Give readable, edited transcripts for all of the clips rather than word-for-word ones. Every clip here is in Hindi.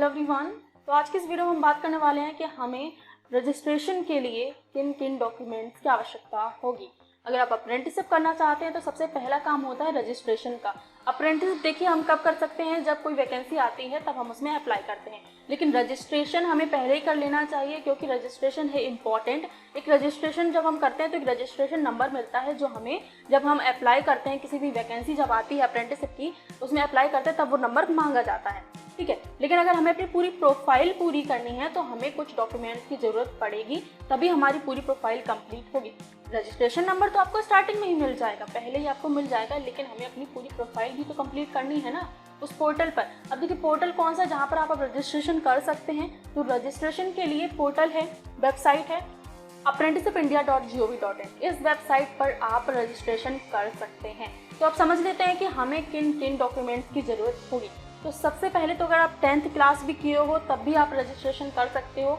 Hello everyone. तो आज की इस वीडियो में हम बात करने वाले हैं कि हमें रजिस्ट्रेशन के लिए किन किन डॉक्यूमेंट्स की आवश्यकता होगी। अगर आप अप्रेंटिसशिप करना चाहते हैं तो सबसे पहला काम होता है रजिस्ट्रेशन का। अप्रेंटिसशिप देखिए हम कब कर सकते हैं, जब कोई वैकेंसी आती है तब हम उसमें अप्लाई करते हैं, लेकिन रजिस्ट्रेशन हमें पहले ही कर लेना चाहिए क्योंकि रजिस्ट्रेशन है इम्पॉर्टेंट। एक रजिस्ट्रेशन जब हम करते हैं तो एक रजिस्ट्रेशन नंबर मिलता है जो हमें जब हम अप्लाई करते हैं, किसी भी वैकेंसी जब आती है अप्रेंटिसशिप की उसमें अप्लाई करते हैं तब वो नंबर मांगा जाता है, ठीक है। लेकिन अगर हमें अपनी पूरी प्रोफाइल पूरी करनी है तो हमें कुछ डॉक्यूमेंट्स की ज़रूरत पड़ेगी, तभी हमारी पूरी प्रोफाइल कंप्लीट होगी। रजिस्ट्रेशन नंबर तो आपको स्टार्टिंग में ही मिल जाएगा, पहले ही आपको मिल जाएगा, लेकिन हमें अपनी पूरी प्रोफाइल भी तो कंप्लीट करनी है ना उस पोर्टल पर। अब देखिए पोर्टल कौन सा जहाँ पर आप रजिस्ट्रेशन कर सकते हैं, तो रजिस्ट्रेशन के लिए पोर्टल है, वेबसाइट है apprenticeshipindia.gov.in। इस वेबसाइट पर आप रजिस्ट्रेशन कर सकते हैं। तो आप समझ लेते हैं कि हमें किन किन डॉक्यूमेंट्स की ज़रूरत होगी। तो सबसे पहले तो अगर आप 10th क्लास भी किए हो तब भी आप रजिस्ट्रेशन कर सकते हो,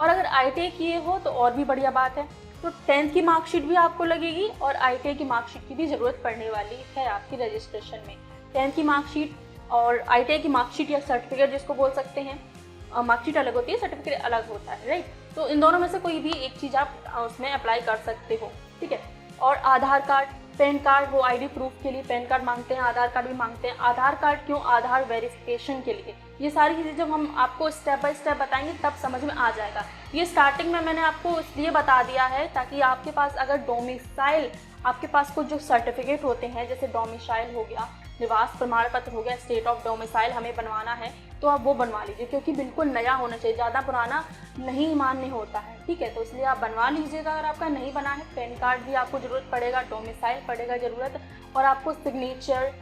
और अगर ITI किए हो तो और भी बढ़िया बात है। तो 10th की मार्कशीट भी आपको लगेगी और ITI की मार्कशीट की भी ज़रूरत पड़ने वाली है आपकी रजिस्ट्रेशन में। 10th की मार्कशीट और ITI की मार्कशीट या सर्टिफिकेट जिसको बोल सकते हैं, मार्कशीट अलग होती है, सर्टिफिकेट अलग होता है, राइट। तो इन दोनों में से कोई भी एक चीज़ आप उसमें अप्लाई कर सकते हो, ठीक है। और आधार कार्ड, पैन कार्ड, वो ID प्रूफ के लिए पैन कार्ड मांगते हैं, आधार कार्ड भी मांगते हैं। आधार कार्ड क्यों? आधार वेरिफिकेशन के लिए। ये सारी चीज़ें जब हम आपको स्टेप बाय स्टेप बताएंगे तब समझ में आ जाएगा। ये स्टार्टिंग में मैंने आपको इसलिए बता दिया है ताकि आपके पास अगर डोमिसाइल, आपके पास कुछ जो सर्टिफिकेट होते हैं जैसे डोमिसाइल हो गया, निवास प्रमाण पत्र हो गया, स्टेट ऑफ डोमिसाइल हमें बनवाना है तो आप वो बनवा लीजिए, क्योंकि बिल्कुल नया होना चाहिए, ज़्यादा पुराना नहीं मान्य होता है, ठीक है। तो इसलिए आप बनवा लीजिएगा अगर आपका नहीं बना है। पैन कार्ड भी आपको ज़रूरत पड़ेगा, डोमिसाइल पड़ेगा ज़रूरत, और आपको सिग्नेचर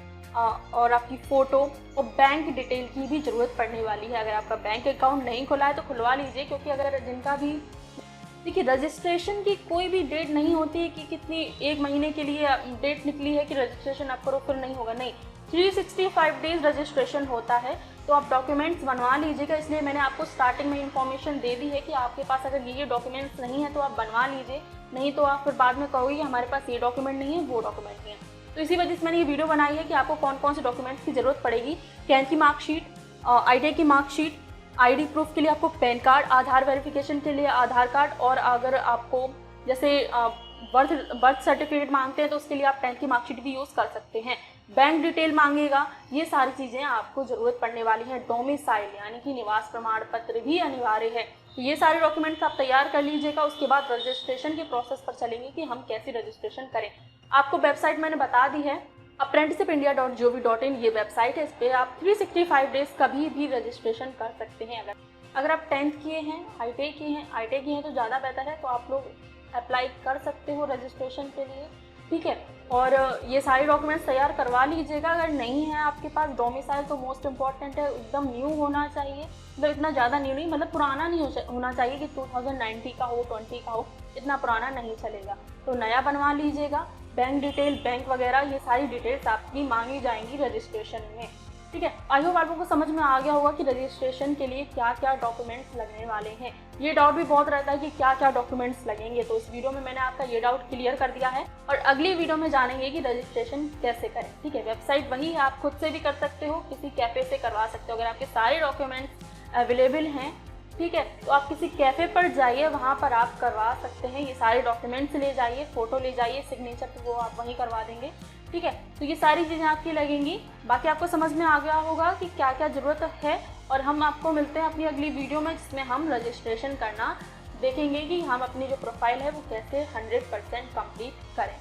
और आपकी फ़ोटो और बैंक डिटेल की भी ज़रूरत पड़ने वाली है। अगर आपका बैंक अकाउंट नहीं खुला है तो खुलवा लीजिए, क्योंकि अगर जिनका भी देखिए रजिस्ट्रेशन की कोई भी डेट नहीं होती है कि कितनी एक महीने के लिए डेट निकली है कि रजिस्ट्रेशन आप करो फिर नहीं होगा, नहीं, 365 डेज रजिस्ट्रेशन होता है। तो आप डॉक्यूमेंट्स बनवा लीजिएगा। इसलिए मैंने आपको स्टार्टिंग में इन्फॉर्मेशन दे दी है कि आपके पास अगर ये डॉक्यूमेंट्स नहीं है तो आप बनवा लीजिए, नहीं तो आप फिर बाद में कहोगे कि हमारे पास ये डॉक्यूमेंट नहीं है, वो डॉक्यूमेंट नहीं है। तो इसी वजह से मैंने ये वीडियो बनाई है कि आपको कौन कौन से डॉक्यूमेंट्स की ज़रूरत पड़ेगी। 10th की मार्कशीट, ITI की मार्कशीट, ID प्रूफ के लिए आपको पैन कार्ड, आधार वेरिफिकेशन के लिए आधार कार्ड, और अगर आपको जैसे बर्थ सर्टिफिकेट मांगते हैं तो उसके लिए आप 10th की मार्कशीट भी यूज़ कर सकते हैं। बैंक डिटेल मांगेगा, ये सारी चीज़ें आपको ज़रूरत पड़ने वाली हैं। डोमिसाइल यानी कि निवास प्रमाण पत्र भी अनिवार्य है। तो ये सारे डॉक्यूमेंट्स आप तैयार कर लीजिएगा। उसके बाद रजिस्ट्रेशन के प्रोसेस पर चलेंगे कि हम कैसे रजिस्ट्रेशन करें। आपको वेबसाइट मैंने बता दी है, apprenticeshipindia.gov.in ये वेबसाइट है। इस पर आप 365 डेज कभी भी रजिस्ट्रेशन कर सकते हैं। अगर आप 10th किए हैं, ITI किए हैं तो ज़्यादा बेहतर है, तो आप लोग अप्लाई कर सकते हो रजिस्ट्रेशन के लिए, ठीक है। और ये सारे डॉक्यूमेंट्स तैयार करवा लीजिएगा। अगर नहीं है आपके पास डोमिसाइल तो मोस्ट इम्पॉर्टेंट है, एकदम न्यू होना चाहिए, मतलब इतना ज़्यादा न्यू नहीं, मतलब पुराना नहीं होना चाहिए कि 2019 का हो, 20 का हो, इतना पुराना नहीं चलेगा, तो नया बनवा लीजिएगा। बैंक डिटेल, बैंक वगैरह, ये सारी डिटेल्स आपकी मांगी जाएंगी रजिस्ट्रेशन में, ठीक है। आई होप आप लोगों को समझ में आ गया होगा कि रजिस्ट्रेशन के लिए क्या क्या डॉक्यूमेंट्स लगने वाले हैं। ये डाउट भी बहुत रहता है कि क्या क्या डॉक्यूमेंट्स लगेंगे, तो इस वीडियो में मैंने आपका ये डाउट क्लियर कर दिया है। और अगली वीडियो में जानेंगे कि रजिस्ट्रेशन कैसे करें, ठीक है। वेबसाइट वही है, आप खुद से भी कर सकते हो, किसी कैफ़े से करवा सकते हो। अगर आपके सारे डॉक्यूमेंट्स अवेलेबल हैं, ठीक है, तो आप किसी कैफ़े पर जाइए, वहाँ पर आप करवा सकते हैं। ये सारे डॉक्यूमेंट्स ले जाइए, फ़ोटो ले जाइए, सिग्नेचर वो आप वहीं करवा देंगे, ठीक है। तो ये सारी चीज़ें आपकी लगेंगी। बाकी आपको समझ में आ गया होगा कि क्या क्या ज़रूरत है, और हम आपको मिलते हैं अपनी अगली वीडियो में जिसमें हम रजिस्ट्रेशन करना देखेंगे कि हम अपनी जो प्रोफाइल है वो कैसे 100% कंप्लीट करें।